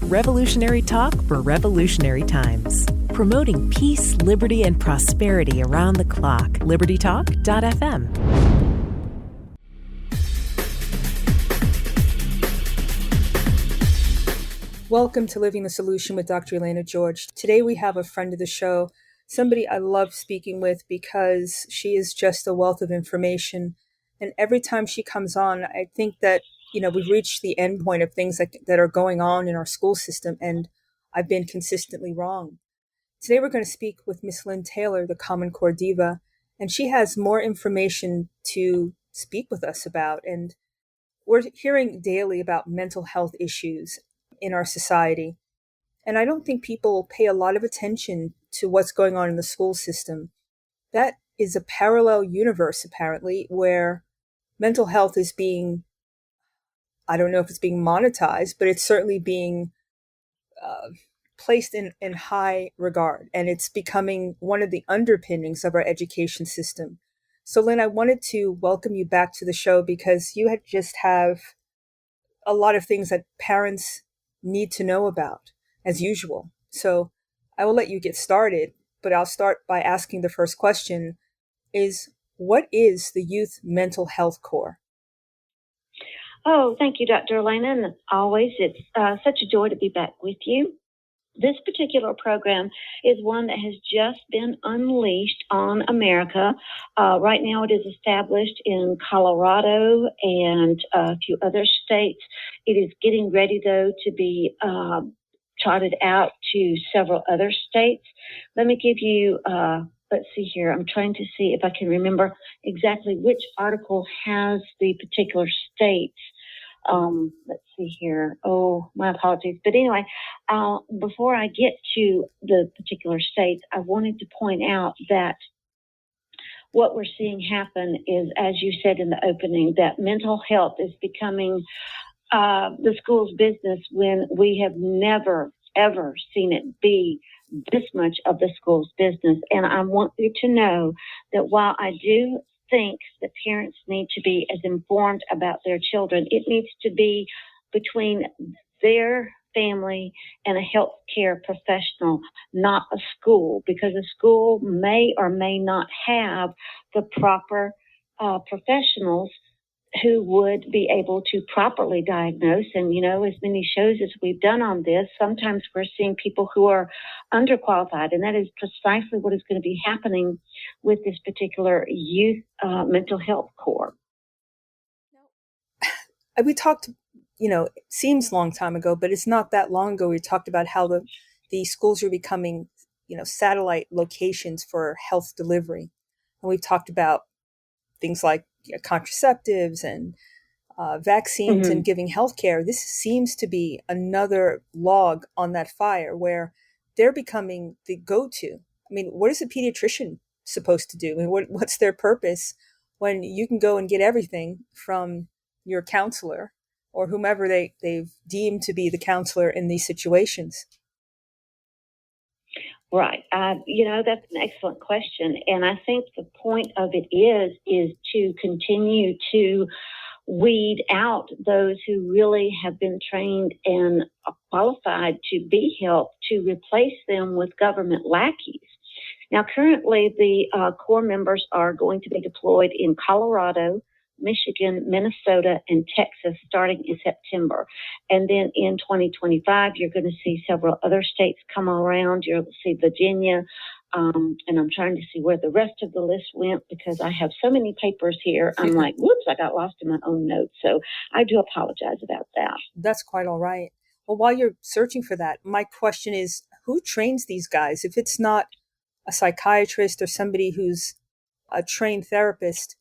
Revolutionary talk for revolutionary times. Promoting peace, liberty, and prosperity around the clock. LibertyTalk.fm. Welcome to Living the Solution with Dr. Elena George. Today we have a friend of the show, somebody I love speaking with because she is just a wealth of information. And every time she comes on, I think that, we've reached the end point of things that are going on in our school system, and I've been consistently wrong. Today we're going to speak with Miss Lynne Taylor, the Common Core Diva, and she has more information to speak with us about. And we're hearing daily about mental health issues in our society. And I don't think people pay a lot of attention to what's going on in the school system. That is a parallel universe, apparently, where mental health is being, I don't know if it's being monetized, but it's certainly being placed in high regard. And it's becoming one of the underpinnings of our education system. So, Lynn, I wanted to welcome you back to the show because you just have a lot of things that parents need to know about, as usual. So I will let you get started, but I'll start by asking the first question is, what is the Youth Mental Health Core? Oh, thank you, Dr. Elena. And always, it's such a joy to be back with you. This particular program is one that has just been unleashed on America. Right now, it is established in Colorado and a few other states. It is getting ready, though, to be trotted out to several other states. Let me give you, let's see here. I'm trying to see if I can remember exactly which article has the particular states. Let's see here. Oh, my apologies. But anyway, before I get to the particular states, I wanted to point out that what we're seeing happen is, as you said in the opening, that mental health is becoming the school's business when we have never, ever seen it be this much of the school's business. And I want you to know that while I do think that parents need to be as informed about their children, it needs to be between their family and a healthcare professional, not a school, because a school may or may not have the proper professionals who would be able to properly diagnose. And, as many shows as we've done on this, sometimes we're seeing people who are underqualified. And that is precisely what is going to be happening with this particular youth mental health core. We talked, it seems a long time ago, but it's not that long ago. We talked about how the schools are becoming, satellite locations for health delivery. And we've talked about things like contraceptives and vaccines and giving healthcare. This seems to be another log on that fire where they're becoming the go-to. I mean, what is a pediatrician supposed to do? I mean, what's their purpose when you can go and get everything from your counselor or whomever they've deemed to be the counselor in these situations? Right. That's an excellent question. And I think the point of it is to continue to weed out those who really have been trained and qualified to be helped, to replace them with government lackeys. Now, currently, the core members are going to be deployed in Colorado, Michigan, Minnesota, and Texas starting in September. And then in 2025, you're going to see several other states come around. You'll see Virginia, and I'm trying to see where the rest of the list went because I have so many papers here. I'm like, whoops, I got lost in my own notes. So I do apologize about that. That's quite all right. Well, while you're searching for that, my question is, who trains these guys? If it's not a psychiatrist or somebody who's a trained therapist,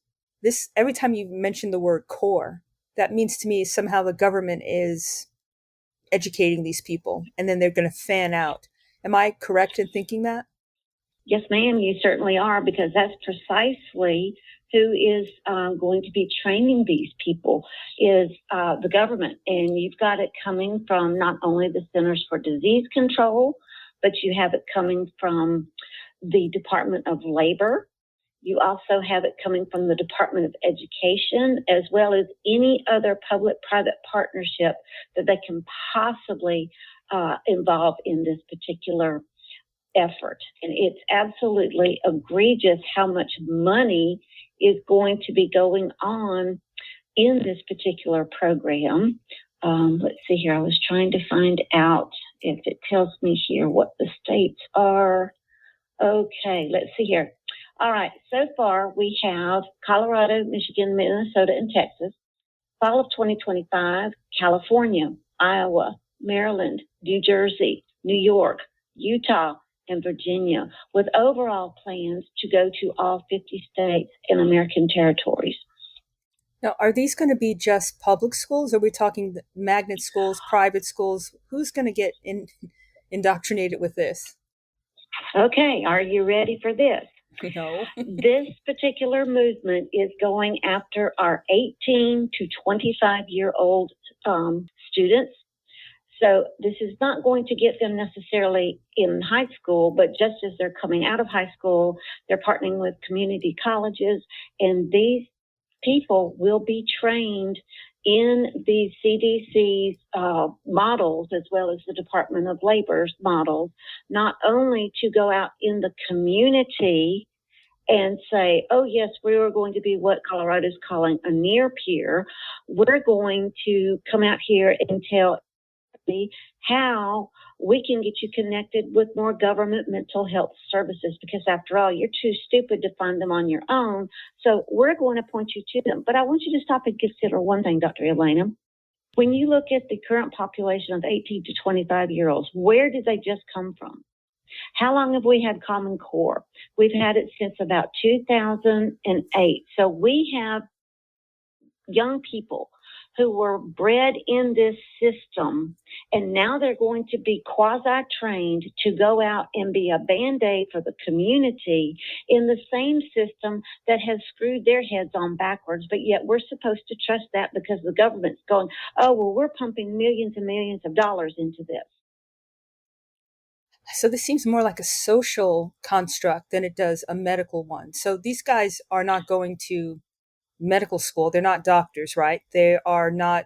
every time you mention the word core, that means to me somehow the government is educating these people and then they're going to fan out. Am I correct in thinking that? Yes, ma'am, you certainly are, because that's precisely who is going to be training these people is the government. And you've got it coming from not only the Centers for Disease Control, but you have it coming from the Department of Labor. You also have it coming from the Department of Education, as well as any other public-private partnership that they can possibly involve in this particular effort. And it's absolutely egregious how much money is going to be going on in this particular program. Let's see here. I was trying to find out if it tells me here what the states are. Okay, let's see here. All right, so far we have Colorado, Michigan, Minnesota, and Texas. Fall of 2025, California, Iowa, Maryland, New Jersey, New York, Utah, and Virginia, with overall plans to go to all 50 states and American territories. Now, are these going to be just public schools? Are we talking magnet schools, private schools? Who's going to get indoctrinated with this? Okay, are you ready for this? No. This particular movement is going after our 18 to 25-year-old students. So this is not going to get them necessarily in high school, but just as they're coming out of high school, they're partnering with community colleges, and these people will be trained in the CDC's models, as well as the Department of Labor's models, not only to go out in the community and say, oh, yes, we are going to be what Colorado is calling a near peer. We're going to come out here and tell how we can get you connected with more government mental health services, because after all, you're too stupid to find them on your own. So we're going to point you to them. But I want you to stop and consider one thing, Dr. Elena. When you look at the current population of 18 to 25-year-olds, where did they just come from? How long have we had Common Core? We've had it since about 2008. So we have young people who were bred in this system, and now they're going to be quasi-trained to go out and be a Band-Aid for the community in the same system that has screwed their heads on backwards. But yet we're supposed to trust that because the government's going, oh, well, we're pumping millions and millions of dollars into this. So this seems more like a social construct than it does a medical one. So these guys are not going to medical school. They're not doctors, right? They are not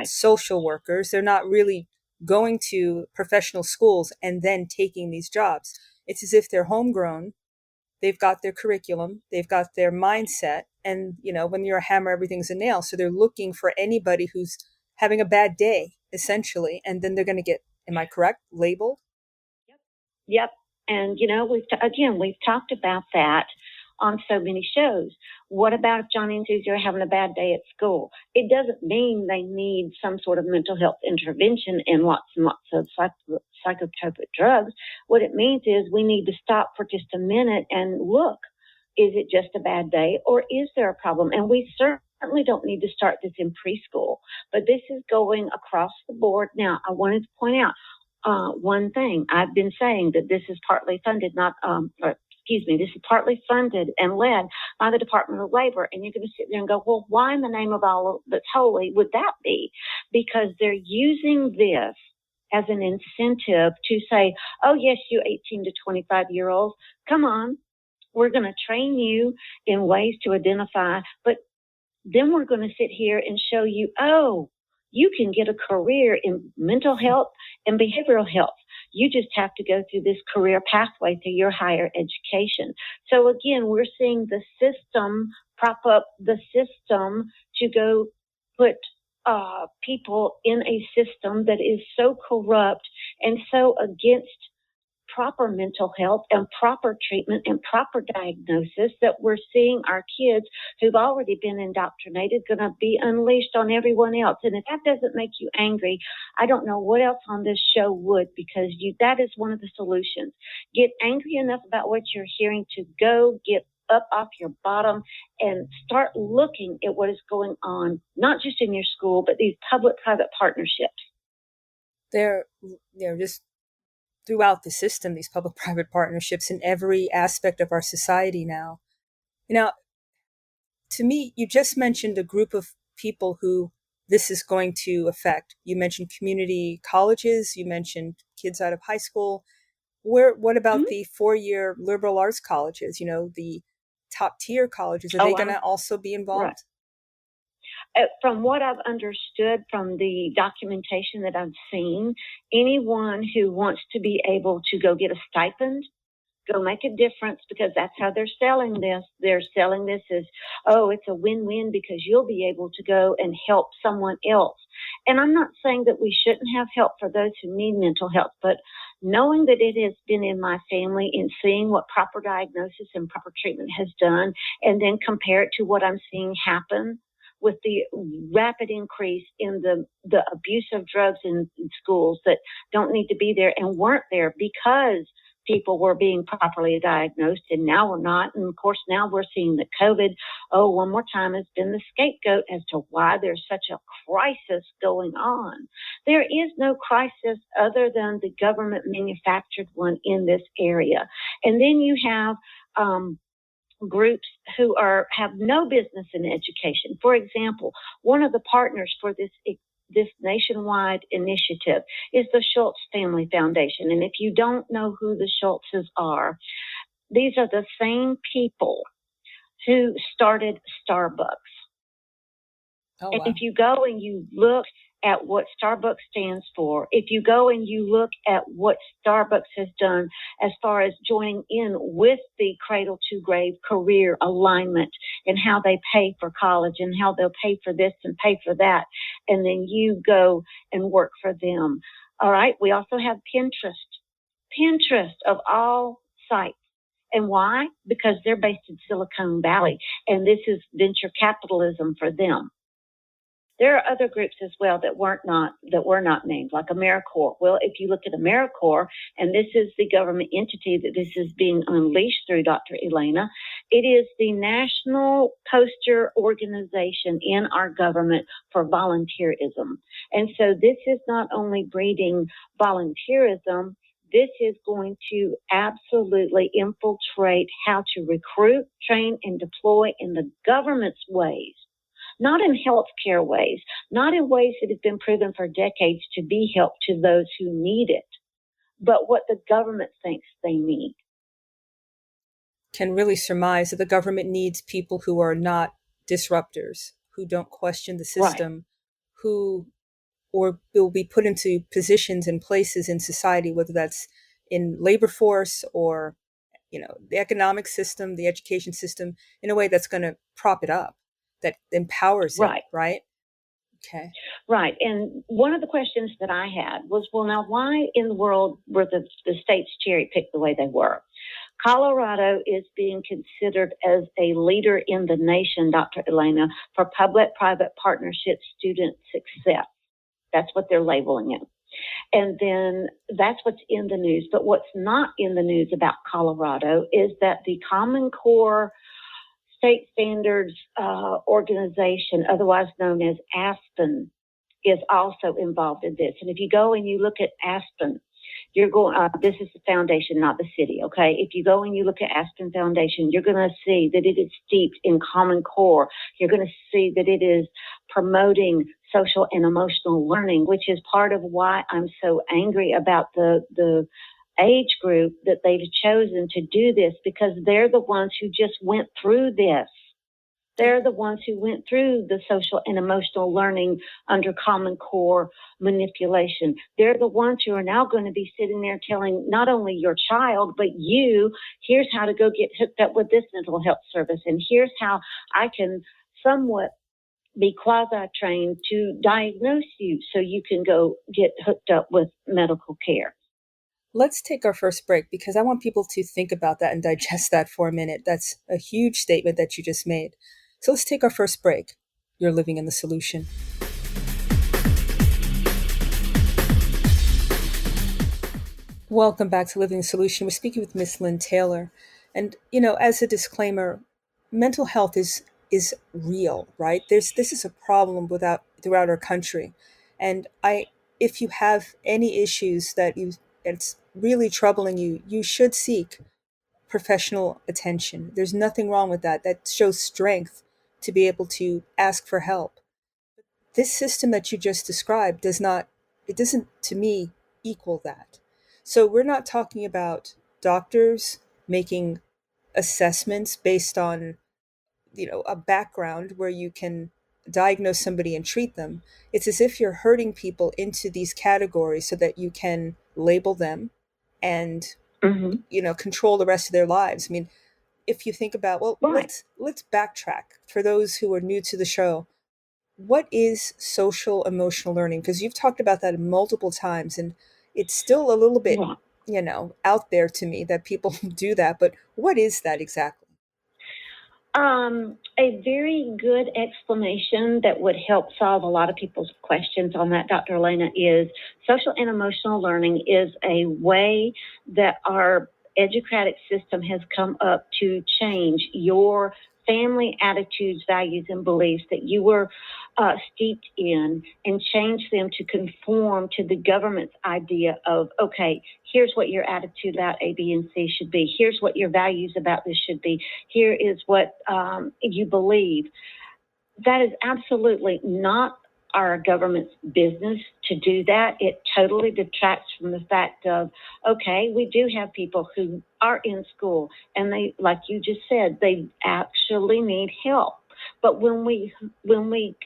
social workers. They're not really going to professional schools and then taking these jobs. It's as if they're homegrown. They've got their curriculum. They've got their mindset. And, you know, when you're a hammer, everything's a nail. So they're looking for anybody who's having a bad day, essentially. And then they're going to get, am I correct, labeled? Yep. And, you know, we've talked about that on so many shows. What about if Johnny and Susie are having a bad day at school? It doesn't mean they need some sort of mental health intervention and lots of psychotropic drugs. What it means is we need to stop for just a minute and look, is it just a bad day or is there a problem? And we certainly don't need to start this in preschool, but this is going across the board. Now, I wanted to point out one thing. I've been saying that this is partly funded, this is partly funded and led by the Department of Labor. And you're going to sit there and go, well, why in the name of all that's holy would that be? Because they're using this as an incentive to say, oh, yes, you 18 to 25-year-olds, come on, we're going to train you in ways to identify, but then we're going to sit here and show you, oh, you can get a career in mental health and behavioral health. You just have to go through this career pathway through your higher education. So again, we're seeing the system prop up the system to go put people in a system that is so corrupt and so against proper mental health and proper treatment and proper diagnosis that we're seeing our kids who've already been indoctrinated going to be unleashed on everyone else. And if that doesn't make you angry, I don't know what else on this show would, because that is one of the solutions. Get angry enough about what you're hearing to go get up off your bottom and start looking at what is going on, not just in your school, but these public-private partnerships. They're just throughout the system, these public-private partnerships in every aspect of our society now. Now, to me, you just mentioned a group of people who this is going to affect. You mentioned community colleges. You mentioned kids out of high school. What about the 4-year liberal arts colleges, the top tier colleges, are Oh, they going to also be right. involved? From what I've understood from the documentation that I've seen, anyone who wants to be able to go get a stipend, go make a difference, because that's how they're selling this. They're selling this as, oh, it's a win-win because you'll be able to go and help someone else. And I'm not saying that we shouldn't have help for those who need mental health, but knowing that it has been in my family and seeing what proper diagnosis and proper treatment has done, and then compare it to what I'm seeing happen with the rapid increase in the abuse of drugs in schools that don't need to be there and weren't there because people were being properly diagnosed, and now we're not. And of course, now we're seeing that COVID, one more time, has been the scapegoat as to why there's such a crisis going on. There is no crisis other than the government manufactured one in this area. And then you have groups who have no business in education. For example, one of the partners for this nationwide initiative is the Schultz Family Foundation. And if you don't know who the Schultzes are, these are the same people who started Starbucks. Oh, and wow. if you go and you look at what Starbucks stands for, if you go and you look at what Starbucks has done as far as joining in with the cradle to grave career alignment and how they pay for college and how they'll pay for this and pay for that, and then you go and work for them. All right. We also have Pinterest of all sites. And why? Because they're based in Silicon Valley, and this is venture capitalism for them. There are other groups as well that were not named, like AmeriCorps. Well, if you look at AmeriCorps, and this is the government entity that this is being unleashed through, Dr. Elena, it is the national poster organization in our government for volunteerism. And so this is not only breeding volunteerism, this is going to absolutely infiltrate how to recruit, train, and deploy in the government's ways. Not in healthcare ways, not in ways that have been proven for decades to be help to those who need it, but what the government thinks they need. Can really surmise that the government needs people who are not disruptors, who don't question the system, right, who or will be put into positions and places in society, whether that's in labor force or, the economic system, the education system, in a way that's going to prop it up, that empowers it, right? Okay. Right. And one of the questions that I had was, well, now why in the world were the states cherry-picked the way they were? Colorado is being considered as a leader in the nation, Dr. Elena, for public-private partnership student success. That's what they're labeling it. And then that's what's in the news. But what's not in the news about Colorado is that the Common Core State Standards Organization, otherwise known as Aspen, is also involved in this. And if you go and you look at Aspen, you're going, this is the foundation, not the city, okay? If you go and you look at Aspen Foundation, you're going to see that it is steeped in Common Core. You're going to see that it is promoting social and emotional learning, which is part of why I'm so angry about the age group that they've chosen to do this, because they're the ones who just went through this. They're the ones who went through the social and emotional learning under Common Core manipulation. They're the ones who are now going to be sitting there telling not only your child, but you, here's how to go get hooked up with this mental health service. And here's how I can somewhat be quasi-trained to diagnose you so you can go get hooked up with medical care. Let's take our first break, because I want people to think about that and digest that for a minute. That's a huge statement that you just made. So let's take our first break. You're living in the solution. Welcome back to Living the Solution. We're speaking with Miss Lynne Taylor. And, as a disclaimer, mental health is real, right? This is a problem throughout our country. And if you have any issues that it's really troubling you, you should seek professional attention. There's nothing wrong with that. That shows strength to be able to ask for help. This system that you just described doesn't to me equal that. So we're not talking about doctors making assessments based on, a background where you can diagnose somebody and treat them. It's as if you're herding people into these categories so that you can label them and, Hmm. control the rest of their lives. I mean, if you think about, well, Right. let's backtrack for those who are new to the show. What is social emotional learning? Because you've talked about that multiple times, and it's still a little bit, Right. out there to me that people do that. But what is that exactly? A very good explanation that would help solve a lot of people's questions on that, Dr. Elena, is social and emotional learning is a way that our educatic system has come up to change your family attitudes, values, and beliefs that you were steeped in and change them to conform to the government's idea of, okay, here's what your attitude about A, B, and C should be. Here's what your values about this should be. Here is what you believe. That is absolutely not our government's business to do that. It totally detracts from the fact of, okay, we do have people who are in school and they, like you just said, they actually need help. But when we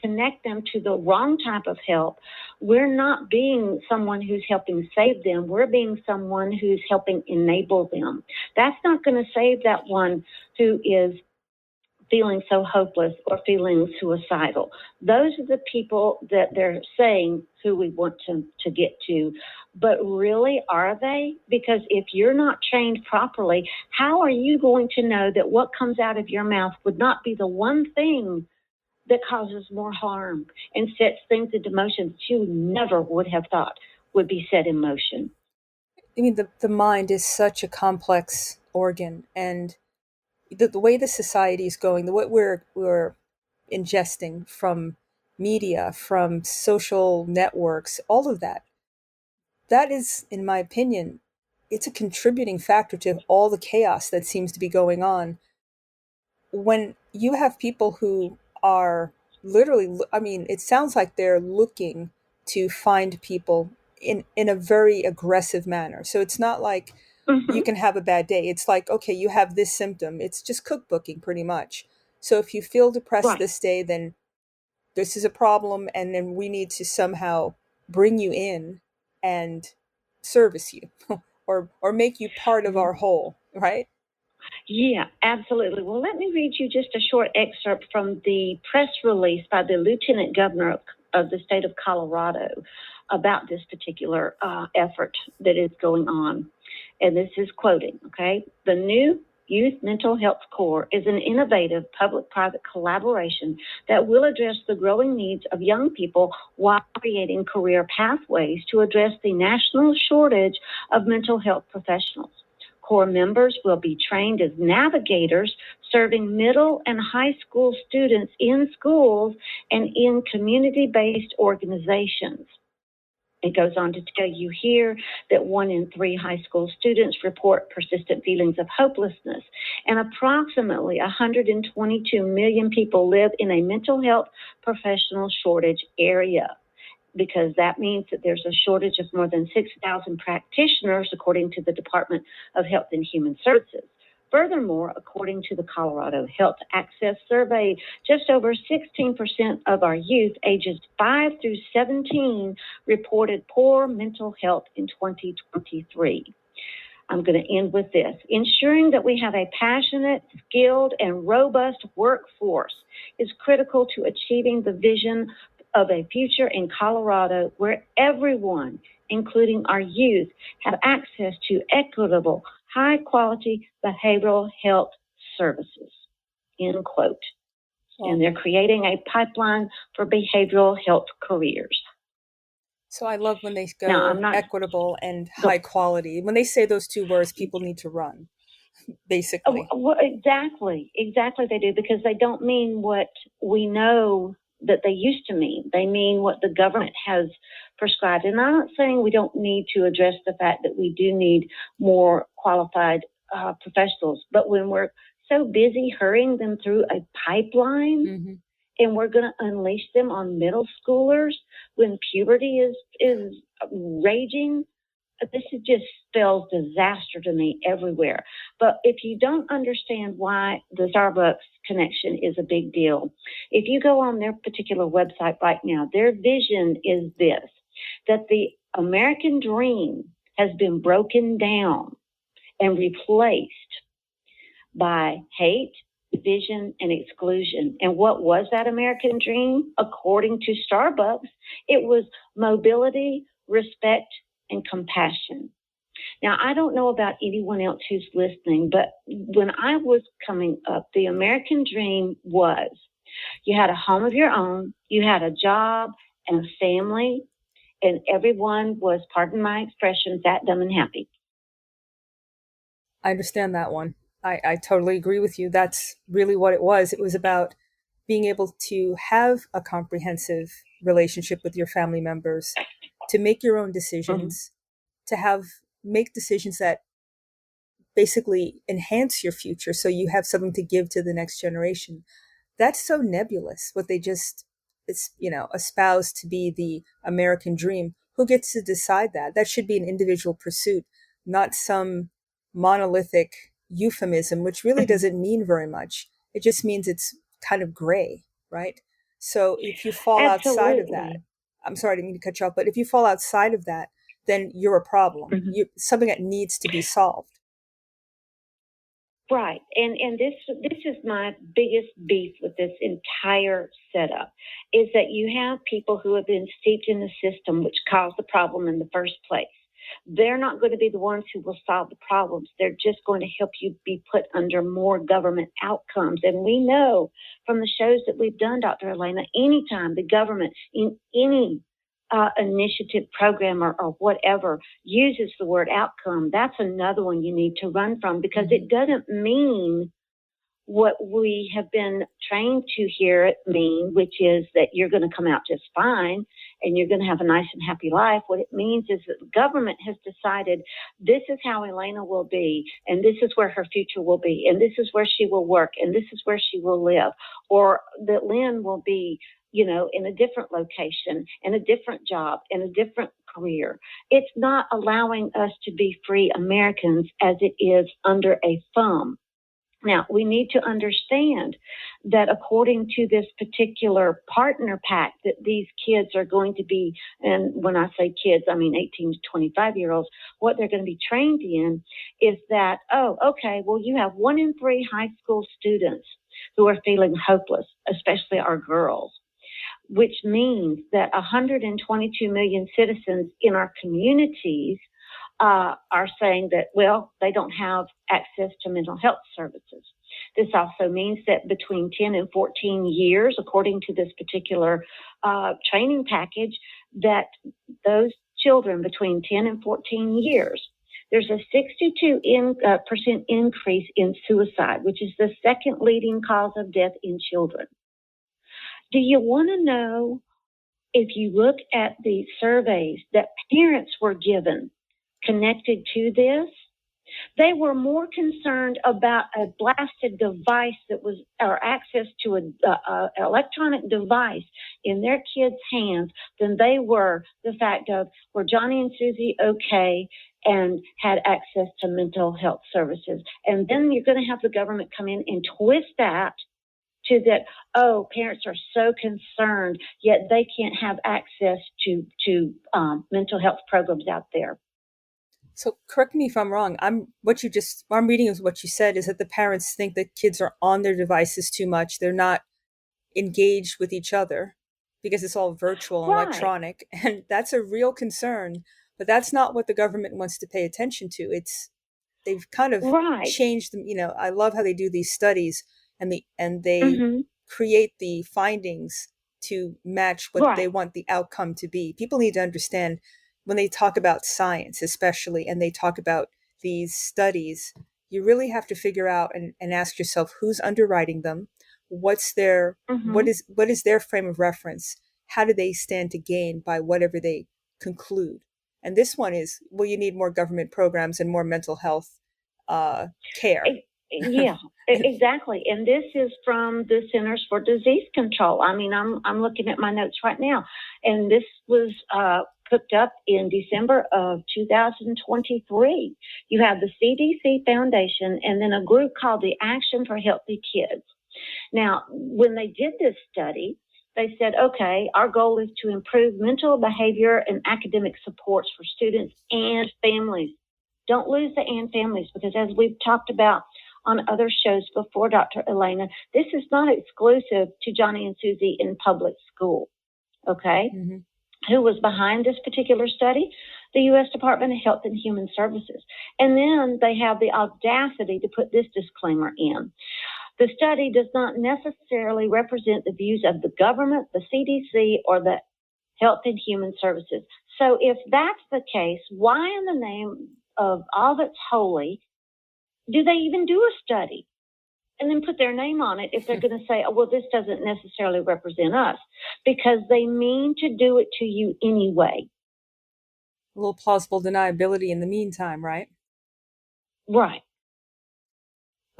connect them to the wrong type of help, we're not being someone who's helping save them. We're being someone who's helping enable them. That's not going to save that one who is feeling so hopeless or feeling suicidal. Those are the people that they're saying who we want to get to. But really, are they? Because if you're not trained properly, how are you going to know that what comes out of your mouth would not be the one thing that causes more harm and sets things into motion that you never would have thought would be set in motion? I mean, the mind is such a complex organ, and the way the society is going, the what we're ingesting from media, from social networks, all of that is, in my opinion, it's a contributing factor to all the chaos that seems to be going on. When you have people who are literally, I mean, it sounds like they're looking to find people in a very aggressive manner. So it's not like you Mm-hmm. can have a bad day. It's like, okay, you have this symptom. It's just cookbooking pretty much. So if you feel depressed Right. this day, then this is a problem, and then we need to somehow bring you in and service you or make you part of our whole, right? Yeah, absolutely. Well, let me read you just a short excerpt from the press release by the Lieutenant Governor of the state of Colorado about this particular effort that is going on. And this is quoting, okay? The new Youth Mental Health Core is an innovative public-private collaboration that will address the growing needs of young people while creating career pathways to address the national shortage of mental health professionals. Core members will be trained as navigators, serving middle and high school students in schools and in community-based organizations. It goes on to tell you here that 1 in 3 high school students report persistent feelings of hopelessness, and approximately 122 million people live in a mental health professional shortage area, because that means that there's a shortage of more than 6,000 practitioners, according to the Department of Health and Human Services. Furthermore, according to the Colorado Health Access Survey, just over 16% of our youth ages 5 through 17 reported poor mental health in 2023. I'm going to end with this. Ensuring that we have a passionate, skilled, and robust workforce is critical to achieving the vision of a future in Colorado where everyone, including our youth, have access to equitable, high-quality behavioral health services, end quote. And Well, they're creating a pipeline for behavioral health careers. so I love when they Now, go I'm not equitable and go. high quality. When they say those two words, people need to run, basically. Well, exactly they do, because they don't mean what we know that they used to mean. They mean what the government has prescribed. And I'm not saying we don't need to address the fact that we do need more qualified professionals, but when we're so busy hurrying them through a pipeline Hmm. and we're going to unleash them on middle schoolers when puberty is raging, this is just spells disaster to me everywhere. But if you don't understand why the Starbucks connection is a big deal, if you go on their particular website right now, their vision is this, that the American dream has been broken down and replaced by hate, division, and exclusion. And what was that American dream? According to Starbucks, it was mobility, respect, and compassion. Now, I don't know about anyone else who's listening, but when I was coming up, the American dream was you had a home of your own, you had a job and a family, and everyone was, pardon my expression, fat, dumb, and happy. I understand that one. I totally agree with you. That's really what it was. It was about being able to have a comprehensive relationship with your family members, to make your own decisions, to make decisions that basically enhance your future so you have something to give to the next generation. That's so nebulous, what they just espouse to be the American dream. Who gets to decide that? That should be an individual pursuit, not some monolithic euphemism, which really doesn't mean very much. It just means it's kind of gray, right? So if you fall outside of that, I'm sorry, I didn't mean to cut you off, but if you fall outside of that, then you're a problem. You're something that needs to be solved. Right. And this is my biggest beef with this entire setup, is that you have people who have been steeped in the system which caused the problem in the first place. They're not going to be the ones who will solve the problems. They're just going to help you be put under more government outcomes. And we know from the shows that we've done, Dr. Elena, anytime the government in any initiative, program, or whatever uses the word outcome, that's another one you need to run from, because it doesn't mean what we have been trained to hear it mean, which is that you're going to come out just fine and you're going to have a nice and happy life. What it means is that the government has decided this is how Elena will be, and this is where her future will be, and this is where she will work, and this is where she will live, or that Lynne will be, in a different location, in a different job, in a different career. It's not allowing us to be free Americans as it is under a thumb. Now, we need to understand that according to this particular partner pack that these kids are going to be, and when I say kids, I mean 18 to 25-year-olds, what they're going to be trained in is that, you have 1 in 3 high school students who are feeling hopeless, especially our girls, which means that 122 million citizens in our communities are saying that, they don't have access to mental health services. This also means that between 10 and 14 years, according to this particular training package, that those children between 10 and 14 years, there's a 62% increase in suicide, which is the second leading cause of death in children. Do you want to know, if you look at the surveys that parents were given connected to this, they were more concerned about a blasted device or access to an electronic device in their kids' hands than they were the fact of, were Johnny and Susie okay and had access to mental health services? And then you're going to have the government come in and twist that to that, parents are so concerned, yet they can't have access to mental health programs out there. So correct me if I'm wrong. What I'm reading is what you said, is that the parents think that kids are on their devices too much. They're not engaged with each other because it's all virtual and electronic. And that's a real concern, but that's not what the government wants to pay attention to. They've kind of changed them. I love how they do these studies and they create the findings to match what they want the outcome to be. People need to understand, when they talk about science especially, and they talk about these studies, you really have to figure out and ask yourself who's underwriting them, what's their what is their frame of reference, how do they stand to gain by whatever they conclude. And this one is, you need more government programs and more mental health care. Yeah, exactly. And this is from the Centers for Disease Control. I mean, I'm looking at my notes right now, and this was cooked up in December of 2023. You have the CDC Foundation and then a group called the Action for Healthy Kids. Now, when they did this study, they said, okay, our goal is to improve mental behavior and academic supports for students and families. Don't lose the and families, because as we've talked about on other shows before, Dr. Elena, this is not exclusive to Johnny and Susie in public school, okay? Mm-hmm. Who was behind this particular study? The U.S. Department of Health and Human Services. And then they have the audacity to put this disclaimer in. The study does not necessarily represent the views of the government, the CDC, or the Health and Human Services. So if that's the case, why in the name of all that's holy do they even do a study and then put their name on it if they're going to say, oh, well, this doesn't necessarily represent us? Because they mean to do it to you anyway. A little plausible deniability in the meantime, right? Right.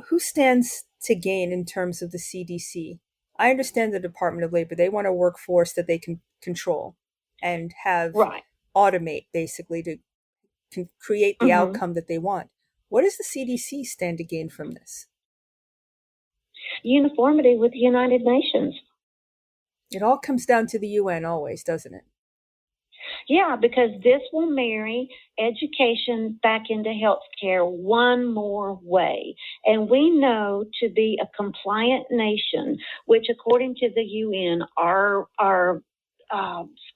Who stands to gain in terms of the CDC? I understand the Department of Labor. They want a workforce that they can control and have automate, basically, to create the outcome that they want. What does the CDC stand to gain from this? Uniformity with the United Nations. It all comes down to the UN always, doesn't it? Yeah, because this will marry education back into healthcare one more way. And we know to be a compliant nation, which according to the UN, our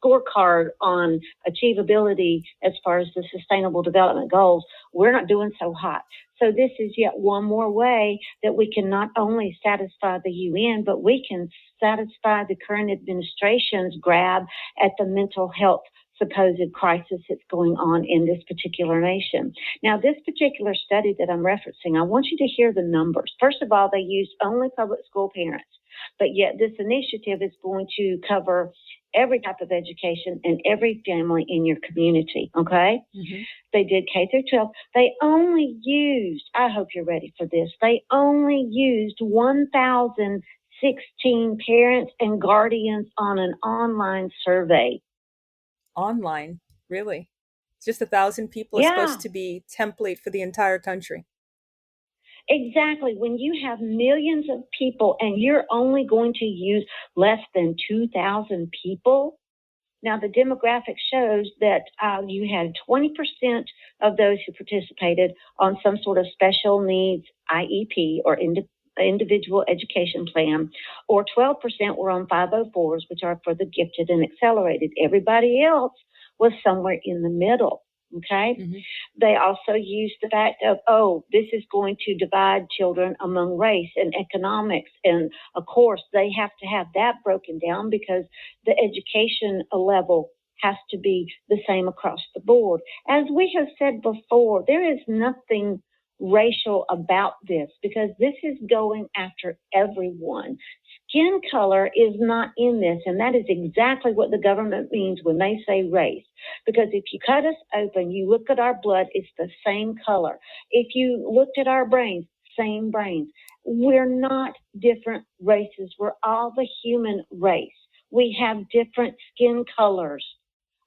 scorecard on achievability as far as the Sustainable Development Goals, we're not doing so hot. So this is yet one more way that we can not only satisfy the UN, but we can satisfy the current administration's grab at the mental health supposed crisis that's going on in this particular nation. Now, this particular study that I'm referencing, I want you to hear the numbers. First of all, they used only public school parents, but yet this initiative is going to cover every type of education and every family in your community, okay? Mm-hmm. They did K through 12. They only used, I hope you're ready for this, they only used 1,016 parents and guardians on an online survey. Online? Really? Just 1,000 people is supposed to be template for the entire country. Exactly. When you have millions of people and you're only going to use less than 2,000 people, now the demographic shows that you had 20% of those who participated on some sort of special needs IEP or individual education plan, or 12% were on 504s, which are for the gifted and accelerated. Everybody else was somewhere in the middle. Okay. Mm-hmm. They also used the fact of, this is going to divide children among race and economics. And of course, they have to have that broken down because the education level has to be the same across the board. As we have said before, there is nothing racial about this because this is going after everyone. Skin color is not in this, and that is exactly what the government means when they say race. Because if you cut us open, you look at our blood, it's the same color. If you looked at our brains, same brains. We're not different races. We're all the human race. We have different skin colors.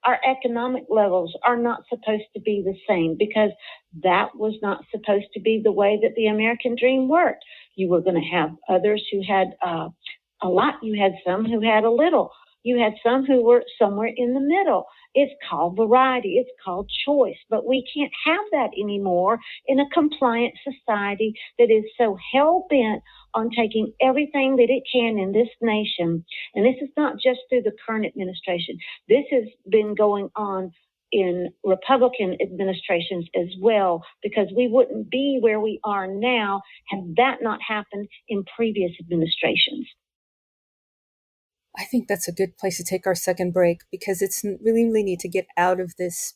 Our economic levels are not supposed to be the same because that was not supposed to be the way that the American dream worked. You were going to have others who had a lot. You had some who had a little. You had some who were somewhere in the middle. It's called variety. It's called choice. But we can't have that anymore in a compliant society that is so hell-bent on taking everything that it can in this nation. And this is not just through the current administration. This has been going on in Republican administrations as well, because we wouldn't be where we are now had that not happened in previous administrations. I think that's a good place to take our second break because it's really need to get out of this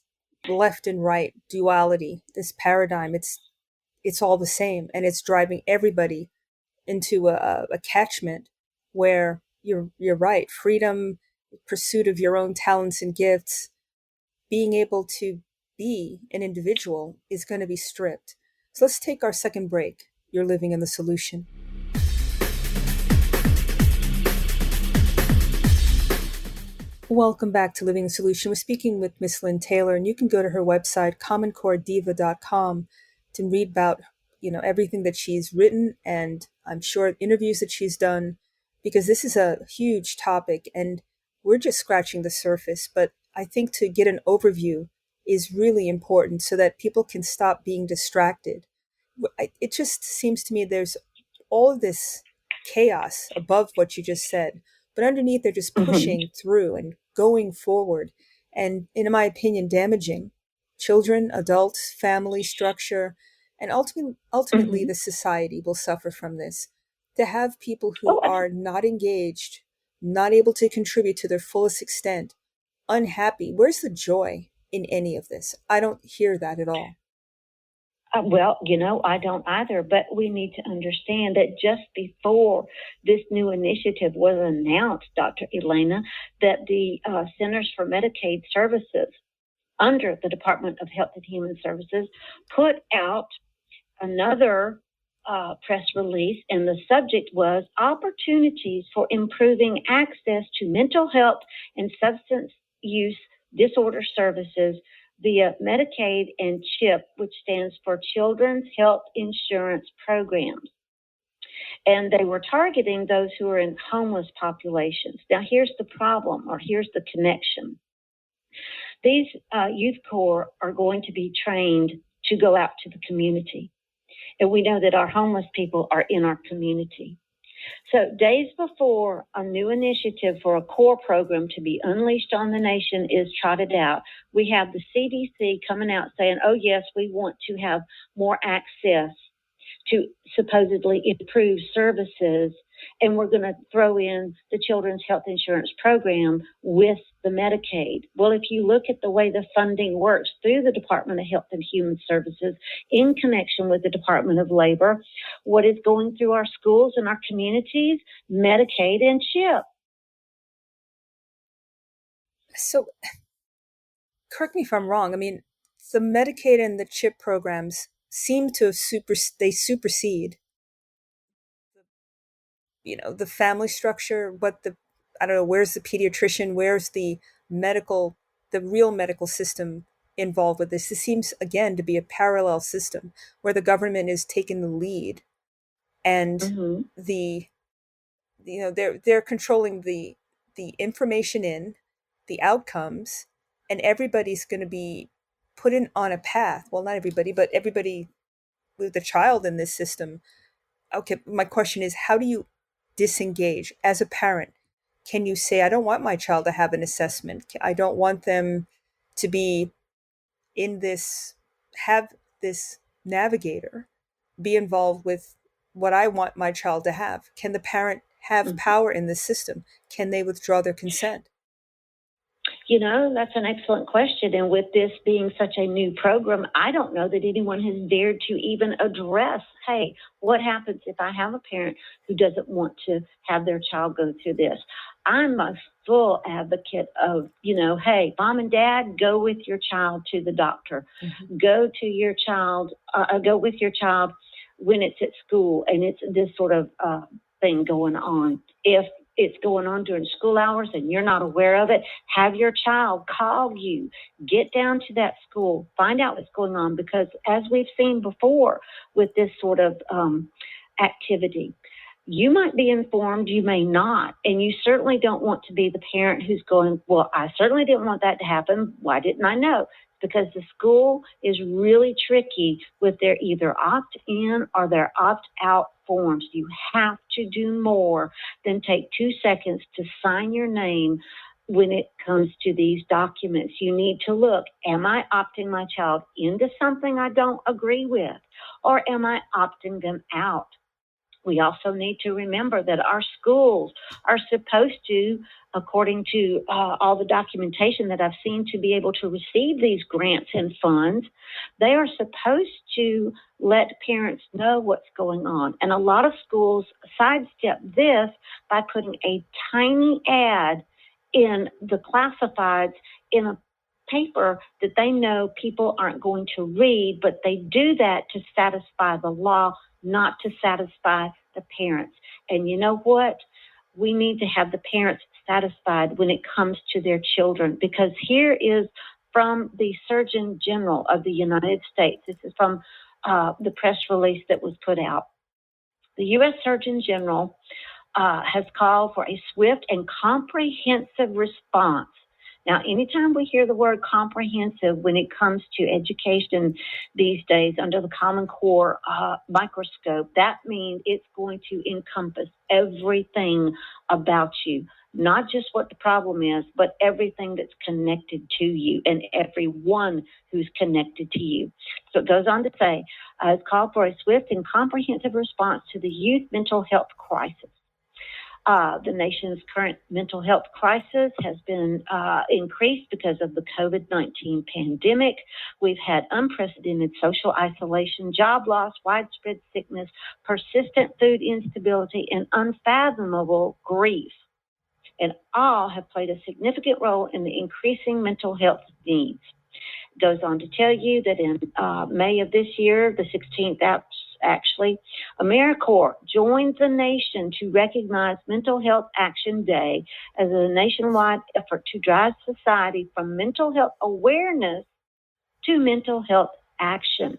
left and right duality, this paradigm. It's all the same, and it's driving everybody into a catchment where you're right. Freedom, pursuit of your own talents and gifts, being able to be an individual is going to be stripped. So let's take our second break. You're living in the solution. Welcome back to Living the Solution. We're speaking with Miss Lynne Taylor, and you can go to her website, commoncorediva.com, to read about, everything that she's written, and I'm sure interviews that she's done, because this is a huge topic, and we're just scratching the surface. But I think to get an overview is really important so that people can stop being distracted. It just seems to me there's all of this chaos above what you just said, but underneath they're just Mhm. pushing through and going forward, and in my opinion damaging children, adults, family structure, and ultimately Mhm. the society will suffer from this. To have people who Oh, are not engaged, not able to contribute to their fullest extent, unhappy, where's the joy in any of this? I don't hear that at all. well, I don't either, but we need to understand that just before this new initiative was announced, Dr. Elena, that the Centers for Medicaid Services under the Department of Health and Human Services put out another press release, and the subject was opportunities for improving access to mental health and substance use disorder services via Medicaid and CHIP, which stands for Children's Health Insurance Programs. And they were targeting those who are in homeless populations. Now, here's the problem, or here's the connection. These youth corps are going to be trained to go out to the community. And we know that our homeless people are in our community. So days before a new initiative for a core program to be unleashed on the nation is trotted out, we have the CDC coming out saying, oh, yes, we want to have more access to supposedly improve services, and we're going to throw in the Children's Health Insurance Program with the Medicaid. Well, if you look at the way the funding works through the Department of Health and Human Services in connection with the Department of Labor, what is going through our schools and our communities? Medicaid and CHIP. So correct me if I'm wrong. I mean, the Medicaid and the CHIP programs seem to have they supersede, the family structure. I don't know, where's the pediatrician? Where's the real medical system involved with this? This seems again to be a parallel system where the government is taking the lead, and Mm-hmm. the they're controlling the information in the outcomes, and everybody's going to be put in on a path. Well, not everybody, but everybody with a child in this system. Okay, my question is, how do you disengage as a parent? Can you say, I don't want my child to have an assessment, I don't want them to be in this, have this navigator be involved with what I want my child to have? Can the parent have power in this system? Can they withdraw their consent? That's an excellent question. And with this being such a new program, I don't know that anyone has dared to even address, hey, what happens if I have a parent who doesn't want to have their child go through this? I'm a full advocate of, hey, mom and dad, go with your child to the doctor. Mm-hmm. Go with your child when it's at school and it's this sort of thing going on. If it's going on during school hours and you're not aware of it, have your child call you, get down to that school, find out what's going on, because as we've seen before with this sort of activity, you might be informed, you may not, and you certainly don't want to be the parent who's going, well, I certainly didn't want that to happen. Why didn't I know? Because the school is really tricky with their either opt-in or their opt-out forms. You have to do more than take 2 seconds to sign your name when it comes to these documents. You need to look, am I opting my child into something I don't agree with, or am I opting them out? We also need to remember that our schools are supposed to, according to all the documentation that I've seen, to be able to receive these grants and funds. They are supposed to let parents know what's going on. And a lot of schools sidestep this by putting a tiny ad in the classifieds in a paper that they know people aren't going to read, but they do that to satisfy the law, not to satisfy the parents. And you know what? We need to have the parents satisfied when it comes to their children, because here is from the Surgeon General of the United States. This is from the press release that was put out. The U.S. Surgeon General has called for a swift and comprehensive response. Now, anytime we hear the word comprehensive when it comes to education these days under the Common Core microscope, that means it's going to encompass everything about you, not just what the problem is, but everything that's connected to you and everyone who's connected to you. So it goes on to say, it's called for a swift and comprehensive response to the youth mental health crisis. The nation's current mental health crisis has been increased because of the COVID-19 pandemic. We've had unprecedented social isolation, job loss, widespread sickness, persistent food instability, and unfathomable grief. And all have played a significant role in the increasing mental health needs. It goes on to tell you that in May of this year, the 16th, actually, AmeriCorps joins the nation to recognize Mental Health Action Day as a nationwide effort to drive society from mental health awareness to mental health action.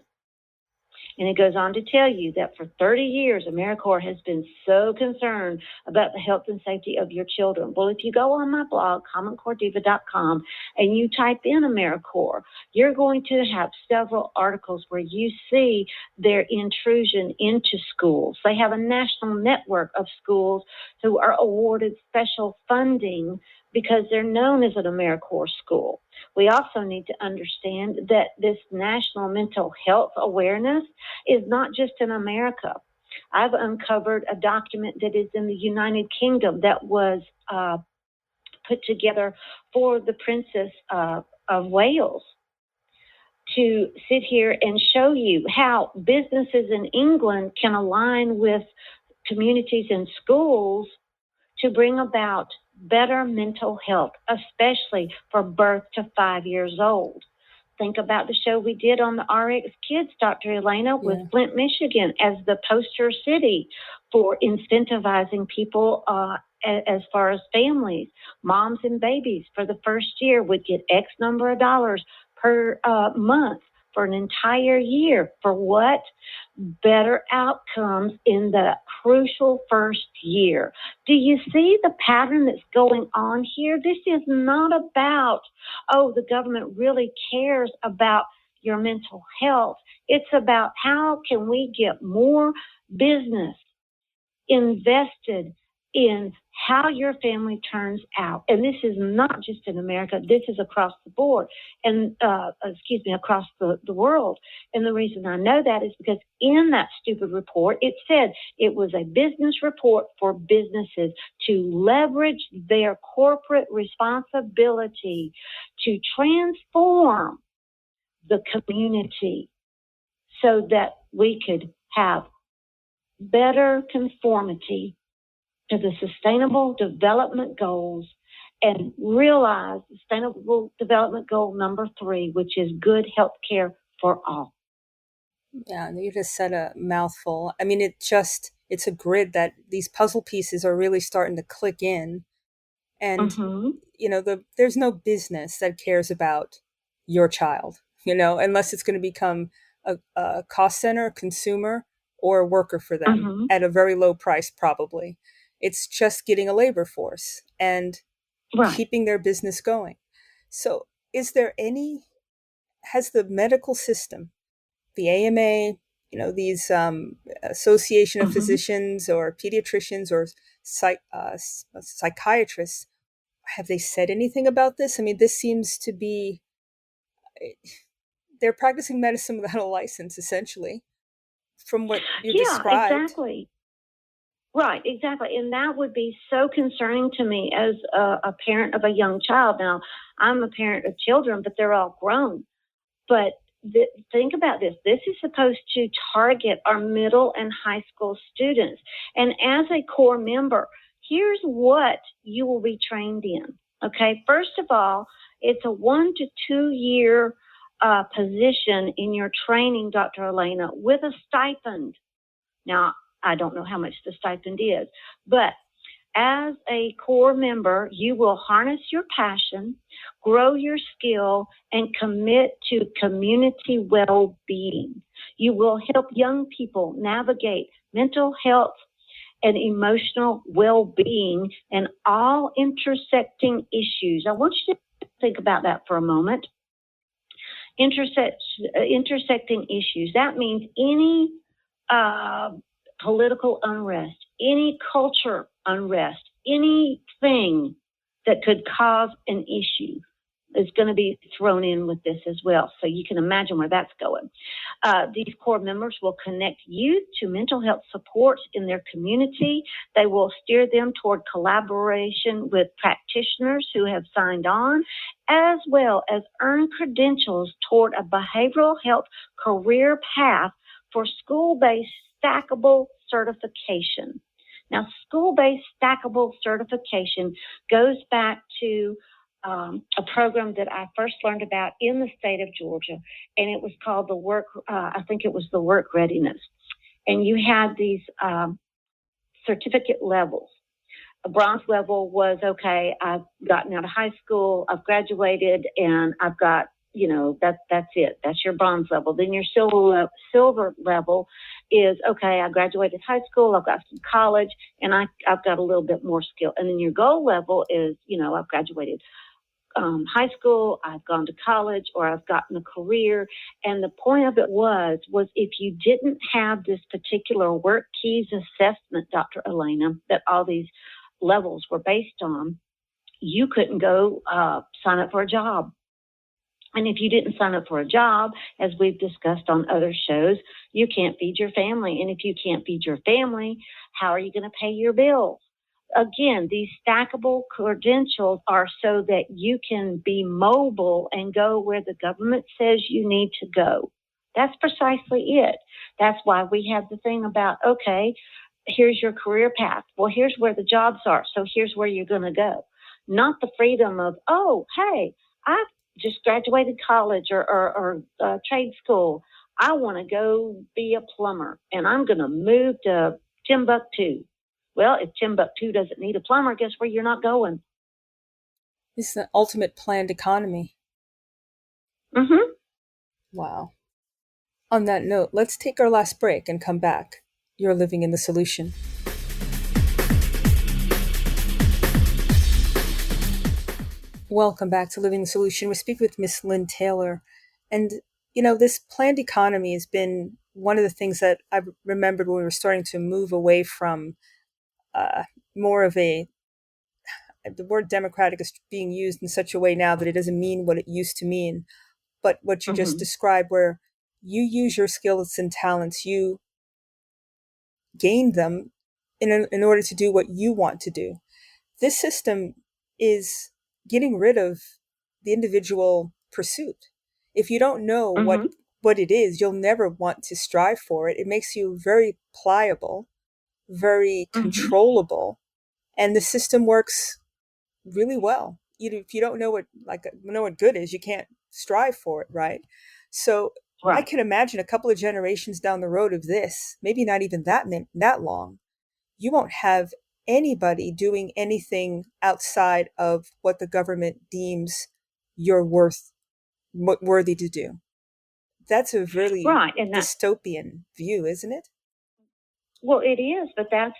And it goes on to tell you that for 30 years, AmeriCorps has been so concerned about the health and safety of your children. Well, if you go on my blog, commoncorediva.com, and you type in AmeriCorps, you're going to have several articles where you see their intrusion into schools. They have a national network of schools who are awarded special funding because they're known as an AmeriCorps school. We also need to understand that this national mental health awareness is not just in America. I've uncovered a document that is in the United Kingdom that was put together for the Princess of Wales to sit here and show you how businesses in England can align with communities and schools to bring about better mental health, especially for birth to 5 years old. Think about the show we did on the RX Kids, Dr. Elena, with Flint, Michigan, as the poster city for incentivizing people as far as families. Moms and babies for the first year would get X number of dollars per month for an entire year. For what? Better outcomes in the crucial first year. Do you see the pattern that's going on here? This is not about, the government really cares about your mental health. It's about how can we get more business invested in how your family turns out. And this is not just in America, this is across the board and, across the world. And the reason I know that is because in that stupid report, it said it was a business report for businesses to leverage their corporate responsibility to transform the community so that we could have better conformity to the Sustainable Development Goals and realize Sustainable Development Goal number 3, which is good health care for all. Yeah, you just said a mouthful. I mean, it's a grid that these puzzle pieces are really starting to click in. And, there's no business that cares about your child, unless it's going to become a cost center, consumer, or a worker for them at a very low price, probably. It's just getting a labor force and keeping their business going. So has the medical system, the AMA, these Association of Physicians or pediatricians or psychiatrists, have they said anything about this? I mean, this seems to be, they're practicing medicine without a license, essentially, from what you described. Yeah, exactly. Right, exactly. And that would be so concerning to me as a parent of a young child. Now, I'm a parent of children, but they're all grown. But think about this. This is supposed to target our middle and high school students. And as a core member, here's what you will be trained in. Okay, first of all, it's a 1 to 2 year position in your training, Dr. Elena, with a stipend. Now, I don't know how much the stipend is, but As a core member, you will harness your passion, grow your skill, and commit to community well-being. You will help young people navigate mental health and emotional well-being and all intersecting issues. I want you to think about that for a moment. Intersecting issues. That means any political unrest, any culture unrest, anything that could cause an issue is going to be thrown in with this as well. So you can imagine where that's going. These core members will connect youth to mental health supports in their community. They will steer them toward collaboration with practitioners who have signed on, as well as earn credentials toward a behavioral health career path for school-based stackable certification. Now, school-based stackable certification goes back to a program that I first learned about in the state of Georgia, and it was called the work readiness. And you had these certificate levels. A bronze level was, okay, I've gotten out of high school, I've graduated, and I've got, that's it. That's your bronze level. Then your silver level is, okay, I graduated high school, I've got some college, and I've got a little bit more skill. And then your gold level is, I've graduated high school, I've gone to college, or I've gotten a career. And the point of it was if you didn't have this particular work keys assessment, Dr. Elena, that all these levels were based on, you couldn't go sign up for a job. And if you didn't sign up for a job, as we've discussed on other shows, you can't feed your family. And if you can't feed your family, how are you going to pay your bills? Again, these stackable credentials are so that you can be mobile and go where the government says you need to go. That's precisely it. That's why we have the thing about, okay, here's your career path. Well, here's where the jobs are, so here's where you're going to go. Not the freedom of, oh, hey, I've just graduated college or trade school. I want to go be a plumber, and I'm going to move to Timbuktu. Well, if Timbuktu doesn't need a plumber, guess where you're not going? It's the ultimate planned economy. Mm-hmm. Wow. On that note, let's take our last break and come back. You're living in the solution. Welcome back to Living the Solution. We speak with Miss Lynne Taylor. And, this planned economy has been one of the things that I remembered when we were starting to move away from more of the word democratic is being used in such a way now that it doesn't mean what it used to mean. But what you just described, where you use your skills and talents, you gain them in order to do what you want to do. This system is getting rid of the individual pursuit. If you don't know what it is, you'll never want to strive for it. It makes you very pliable, very controllable, and the system works really well. If you don't know what good is, you can't strive for it, right? So right. I can imagine a couple of generations down the road of this, maybe not even that long, you won't have anybody doing anything outside of what the government deems you're worthy to do. That's a really dystopian view, isn't it? Well, it is, but that's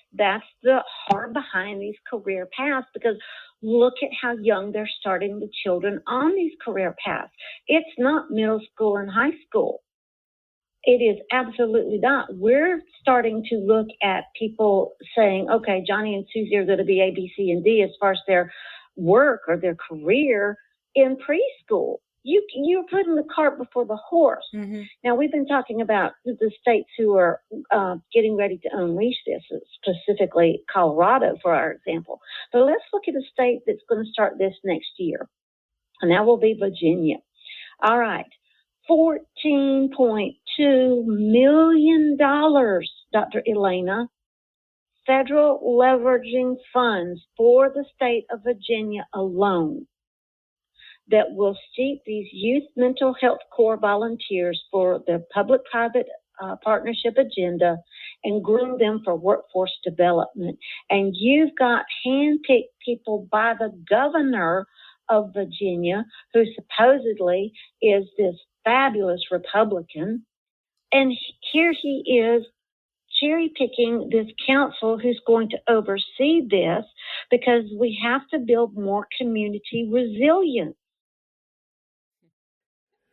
the heart behind these career paths, because look at how young they're starting the children on these career paths. It's not middle school and high school. It is absolutely not. We're starting to look at people saying, okay, Johnny and Susie are going to be A, B, C, and D as far as their work or their career in preschool. You're putting the cart before the horse. Mm-hmm. Now, we've been talking about the states who are getting ready to unleash this, specifically Colorado, for our example. But let's look at a state that's going to start this next year, and that will be Virginia. All right, $14.2 million, Dr. Elena, federal leveraging funds for the state of Virginia alone, that will seek these youth mental health core volunteers for the public-private partnership agenda and groom them for workforce development. And you've got handpicked people by the governor of Virginia, who supposedly is this fabulous Republican. And here he is cherry picking this council who's going to oversee this, because we have to build more community resilience.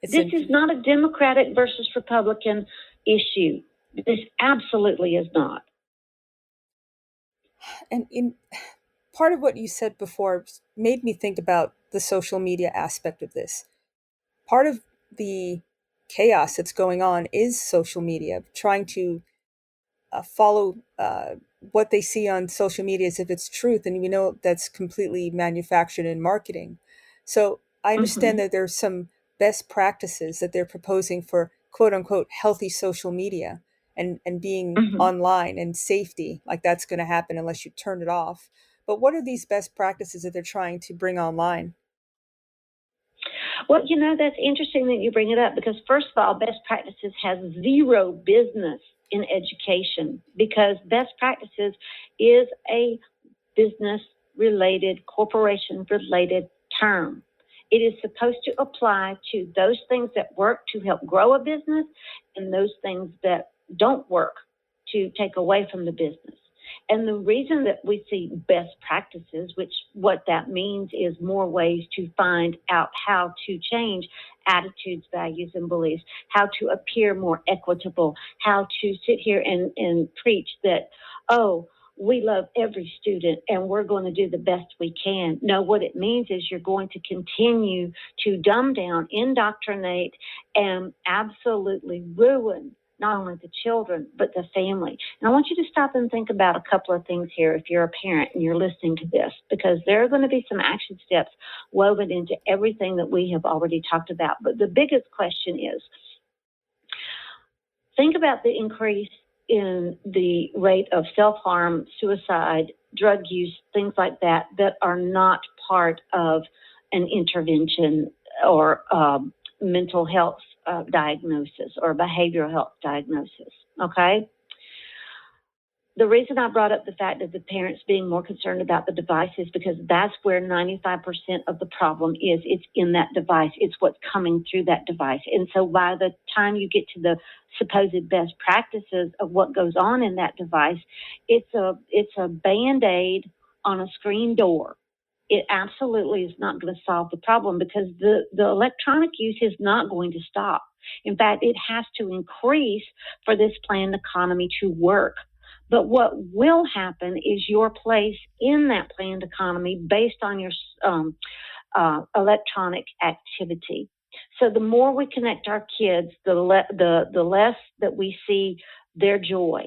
This is not a Democratic versus Republican issue. This absolutely is not. And in part of what you said before made me think about the social media aspect of this. Part of the chaos that's going on is social media, trying to follow what they see on social media as if it's truth. And we know that's completely manufactured in marketing. So I understand that there's some best practices that they're proposing for quote unquote healthy social media and being online and safety, like that's going to happen unless you turn it off. But what are these best practices that they're trying to bring online? Well, that's interesting that you bring it up, because first of all, best practices has zero business in education, because best practices is a business-related, corporation-related term. It is supposed to apply to those things that work to help grow a business and those things that don't work to take away from the business. And the reason that we see best practices, which what that means is more ways to find out how to change attitudes, values, and beliefs, how to appear more equitable, how to sit here and preach that, oh, we love every student and we're going to do the best we can. No, what it means is you're going to continue to dumb down, indoctrinate, and absolutely ruin not only the children, but the family. And I want you to stop and think about a couple of things here if you're a parent and you're listening to this, because there are going to be some action steps woven into everything that we have already talked about. But the biggest question is, think about the increase in the rate of self-harm, suicide, drug use, things like that, that are not part of an intervention or mental health diagnosis or behavioral health diagnosis, okay? The reason I brought up the fact of the parents being more concerned about the device is because that's where 95% of the problem is. It's in that device. It's what's coming through that device. And so by the time you get to the supposed best practices of what goes on in that device, it's a Band-Aid on a screen door. It absolutely is not going to solve the problem, because the electronic use is not going to stop. In fact, it has to increase for this planned economy to work. But what will happen is your place in that planned economy based on your electronic activity. So the more we connect our kids, the less that we see their joy,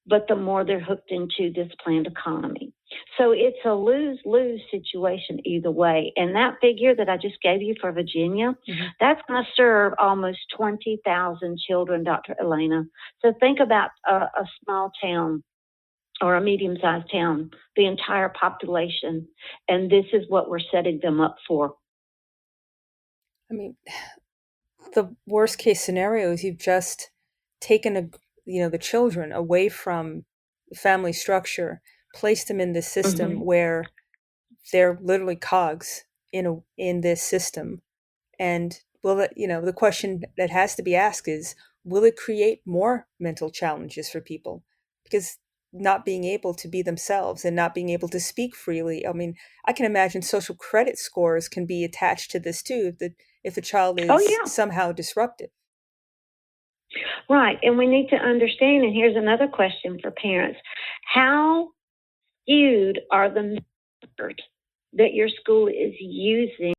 but the more they're hooked into this planned economy. So it's a lose-lose situation either way. And that figure that I just gave you for Virginia, that's going to serve almost 20,000 children, Dr. Elena. So think about a small town or a medium-sized town, the entire population, and this is what we're setting them up for. I mean, the worst case scenario is you've just taken the children away from the family structure, placed them in this system where they're literally cogs in this system. And the question that has to be asked is, will it create more mental challenges for people? Because not being able to be themselves and not being able to speak freely. I mean, I can imagine social credit scores can be attached to this too, if the child is somehow disruptive. Right. And we need to understand, and here's another question for parents. How skewed are the measures that your school is using